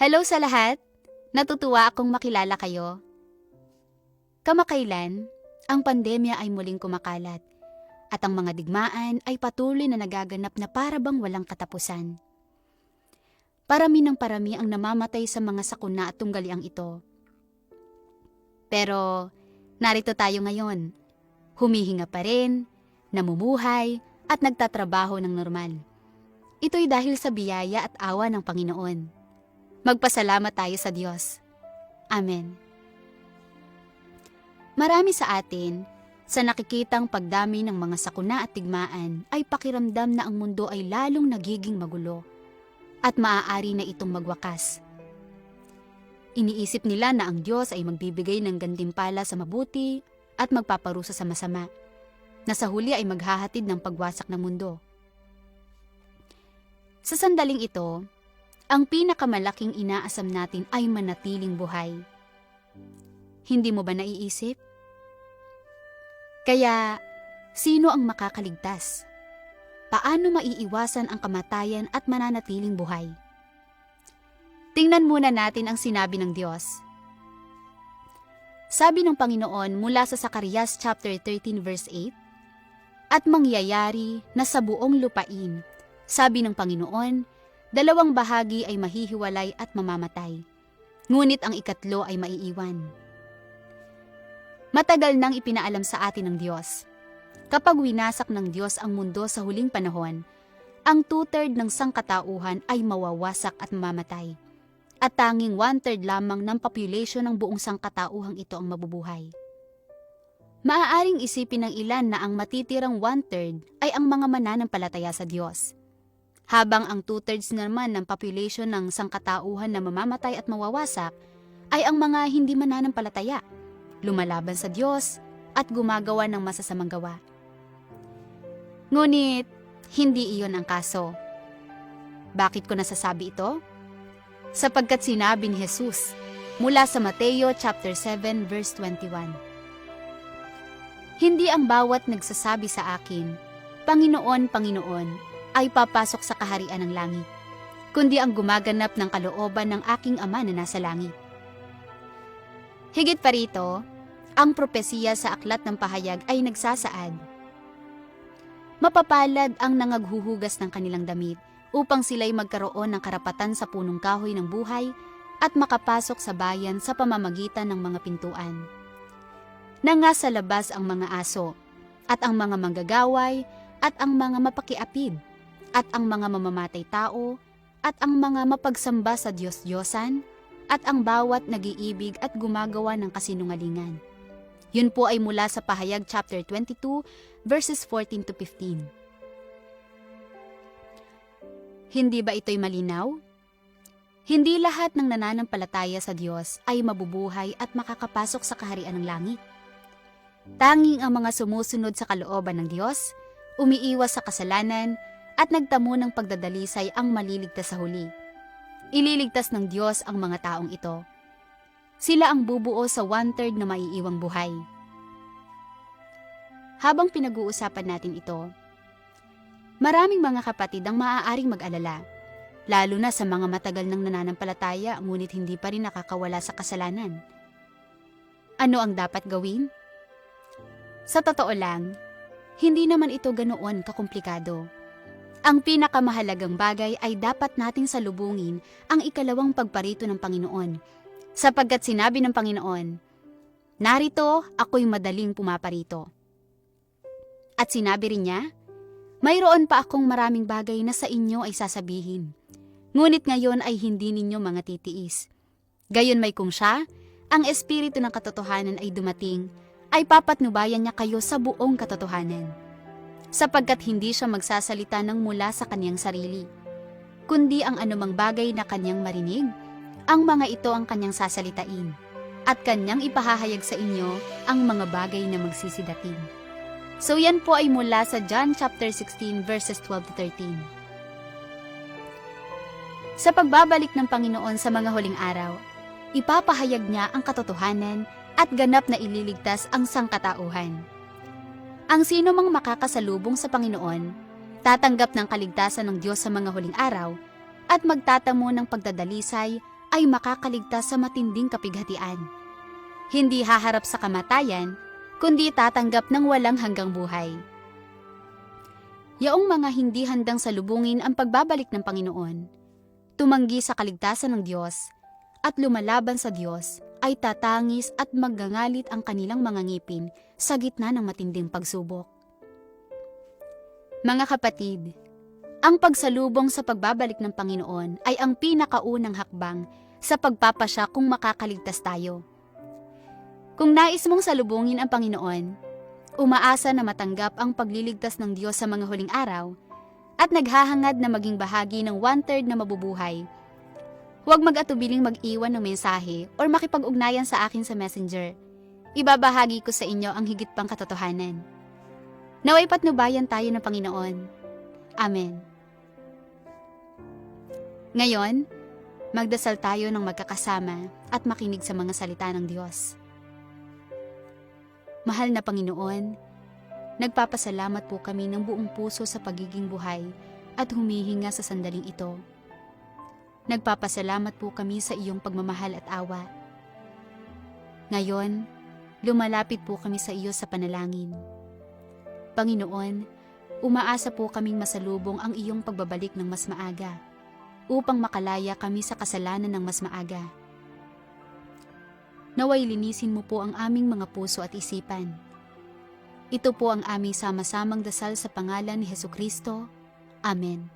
Hello sa lahat! Natutuwa akong makilala kayo. Kamakailan, ang pandemya ay muling kumakalat at ang mga digmaan ay patuloy na nagaganap na para bang walang katapusan. Parami ng parami ang namamatay sa mga sakuna at tunggaliang ito. Pero narito tayo ngayon, humihinga pa rin, namumuhay at nagtatrabaho ng normal. Ito'y dahil sa biyaya at awa ng Panginoon. Magpasalamat tayo sa Diyos. Amen. Marami sa atin, sa nakikitang pagdami ng mga sakuna at tigmaan, ay pakiramdam na ang mundo ay lalong nagiging magulo at maaari na itong magwakas. Iniisip nila na ang Diyos ay magbibigay ng gantimpala sa mabuti at magpaparusa sa masama, na sa huli ay maghahatid ng pagwasak ng mundo. Sa sandaling ito, ang pinakamalaking inaasam natin ay manatiling buhay. Hindi mo ba naiisip? Kaya, sino ang makakaligtas? Paano maiiwasan ang kamatayan at mananatiling buhay? Tingnan muna natin ang sinabi ng Diyos. Sabi ng Panginoon mula sa Zacarias chapter 13 verse 8, "At mangyayari na sa buong lupain, sabi ng Panginoon, dalawang bahagi ay mahihiwalay at mamamatay, ngunit ang ikatlo ay maiiwan." Matagal nang ipinaalam sa atin ng Diyos. Kapag winasak ng Diyos ang mundo sa huling panahon, ang 2/3 ng sangkatauhan ay mawawasak at mamamatay, at tanging 1/3 lamang ng population ng buong sangkatauhang ito ang mabubuhay. Maaaring isipin ng ilan na ang matitirang 1/3 ay ang mga mananampalataya sa Diyos, habang ang 2/3 naman ng population ng sangkatauhan na mamamatay at mawawasak ay ang mga hindi mananampalataya, lumalaban sa Diyos at gumagawa ng masasamang gawa. Ngunit, hindi iyon ang kaso. Bakit ko nasasabi ito? Sapagkat sinabi ni Jesus mula sa Mateo chapter 7 verse 21. Hindi ang bawat nagsasabi sa akin, "Panginoon, Panginoon," ay papasok sa kaharian ng langit, kundi ang gumaganap ng kalooban ng aking Ama na nasa langit. Higit pa rito, ang propesiya sa aklat ng pahayag ay nagsasaad, "Mapapalad ang nangaghuhugas ng kanilang damit upang sila'y magkaroon ng karapatan sa punong kahoy ng buhay at makapasok sa bayan sa pamamagitan ng mga pintuan. Nanga sa labas ang mga aso, at ang mga manggagaway, at ang mga mapakiapid, at ang mga mamamatay tao, at ang mga mapagsamba sa Diyos-Diyosan, at ang bawat nag-iibig at gumagawa ng kasinungalingan." Yun po ay mula sa Pahayag chapter 22 verses 14 to 15. Hindi ba ito'y malinaw? Hindi lahat ng nananampalataya sa Diyos ay mabubuhay at makakapasok sa kaharian ng langit. Tanging ang mga sumusunod sa kalooban ng Diyos, umiiwas sa kasalanan, at nagtamo ng pagdadalisay ang maliligtas sa huli. Ililigtas ng Diyos ang mga taong ito. Sila ang bubuo sa 1/3 na maiiwang buhay. Habang pinag-uusapan natin ito, maraming mga kapatid ang maaaring mag-alala, lalo na sa mga matagal nang nananampalataya ngunit hindi pa rin nakakawala sa kasalanan. Ano ang dapat gawin? Sa totoo lang, hindi naman ito ganoon kakomplikado. Ang pinakamahalagang bagay ay dapat nating salubungin ang ikalawang pagparito ng Panginoon, sapagkat sinabi ng Panginoon, "Narito ako'y madaling pumaparito." At sinabi rin niya, "Mayroon pa akong maraming bagay na sa inyo ay sasabihin, ngunit ngayon ay hindi ninyo mga titiis. Gayon may kung siya, ang Espiritu ng katotohanan ay dumating, ay papatnubayan niya kayo sa buong katotohanan. Sapagkat hindi siya magsasalita ng mula sa kanyang sarili, kundi ang anumang bagay na kanyang marinig, ang mga ito ang kanyang sasalitain, at kanyang ipahahayag sa inyo ang mga bagay na magsisidating." So yan po ay mula sa John chapter 16 verses 12 to 13. Sa pagbabalik ng Panginoon sa mga huling araw, ipapahayag niya ang katotohanan at ganap na ililigtas ang sangkatauhan. Ang sino mang makakasalubong sa Panginoon, tatanggap ng kaligtasan ng Diyos sa mga huling araw at magtatamo ng pagdadalisay ay makakaligtas sa matinding kapighatian. Hindi haharap sa kamatayan, kundi tatanggap ng walang hanggang buhay. Yaong mga hindi handang salubungin ang pagbabalik ng Panginoon, tumanggi sa kaligtasan ng Diyos, at lumalaban sa Diyos, ay tatangis at magngangalit ang kanilang mga ngipin sa gitna ng matinding pagsubok. Mga kapatid, ang pagsalubong sa pagbabalik ng Panginoon ay ang pinakaunang hakbang sa pagpapasya kung makakaligtas tayo. Kung nais mong salubungin ang Panginoon, umaasa na matanggap ang pagliligtas ng Diyos sa mga huling araw, at naghahangad na maging bahagi ng 1/3 na mabubuhay, huwag mag-atubiling mag-iwan ng mensahe o makipag-ugnayan sa akin sa Messenger. Ibabahagi ko sa inyo ang higit pang katotohanan. Naway patnubayan tayo ng Panginoon. Amen. Ngayon, magdasal tayo ng magkakasama at makinig sa mga salita ng Diyos. Mahal na Panginoon, nagpapasalamat po kami ng buong puso sa pagiging buhay at humihinga sa sandaling ito. Nagpapasalamat po kami sa iyong pagmamahal at awa. Ngayon, lumalapit po kami sa iyo sa panalangin. Panginoon, umaasa po kaming masalubong ang iyong pagbabalik ng mas maaga, upang makalaya kami sa kasalanan ng mas maaga. Naway linisin mo po ang aming mga puso at isipan. Ito po ang aming sama-samang dasal sa pangalan ni Hesukristo. Amen.